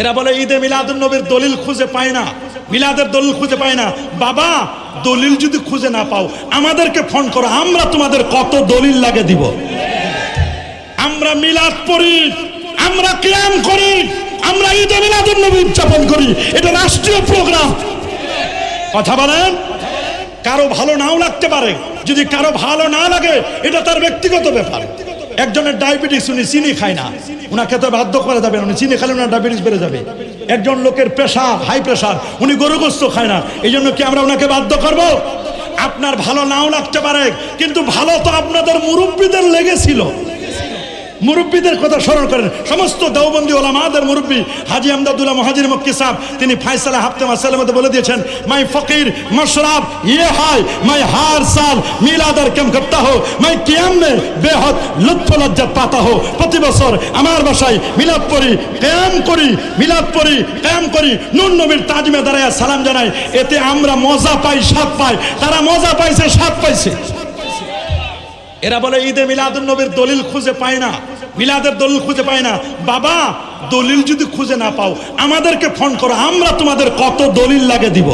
এরা বলে ঈদে মিলাদুন নবীর দলিল খুঁজে পায় না, মিলাদের দলিল খুঁজে পায় না। বাবা, দলিল যদি খুঁজে না পাও আমাদেরকে ফোন করো, আমরা তোমাদের কত দলিল লাগে দিব। আমরা মিলাদ পড়ি, আমরা কিয়াম করি, আমরা ঈদে মিলাদুন নবী উদযাপন করি, এটা রাষ্ট্রীয় প্রোগ্রাম। কথা বলেন। কারো ভালো নাও লাগতে পারে, যদি কারো ভালো না লাগে এটা তার ব্যক্তিগত ব্যাপার। একজনের ডায়াবেটিস, উনি চিনি খায় না, উনাকে তো বাধ্য করা যাবে না, উনি চিনি খেলে উনার ডায়াবেটিস বেড়ে যাবে। একজন লোকের প্রেশার, হাই প্রেশার, উনি গরু গোশত খায় না, এই জন্য কি আমরা ওনাকে বাধ্য করব? আপনার ভালো নাও লাগতে পারে, কিন্তু ভালো তো আপনাদের মুরব্বীদের লেগেছিল। মুরব্বীদের কথা স্মরণ করেন। সমস্ত দেওবন্দি ওলামাদের মুরব্বী হাজী আমদাদুল্লাহ মুহাজির মক্কি সাহেব, তিনি ফায়সালা হাফতে মাসালের মধ্যে বলে দিয়েছেন, মাই ফকির মশরাব ইয়ে হায়, মাই হার সাল মিলাদার কেম করতা হো, মাই কিয়াম মে বেহদ লুৎফ লজ্জত পাতা হো। প্রতি বছর আমার বাসায় মিলাদ পড়ি, কিয়াম করি, মিলাদ পড়ি, কিয়াম করি, নূর নবীর তাজমে দাঁড়ায় সালাম জানাই, এতে আমরা মজা পাই, স্বাদ পাই। তারা মজা পাইছে, স্বাদ পাইছে। এরা বলে ঈদে মিলাদুন নবীর দলিল খুঁজে পায় না, মিলাদের দলিল খুঁজে পায় না। বাবা, দলিল যদি খুঁজে না পাও আমাদেরকে ফোন করো, আমরা তোমাদের কত দলিল লাগে দিব।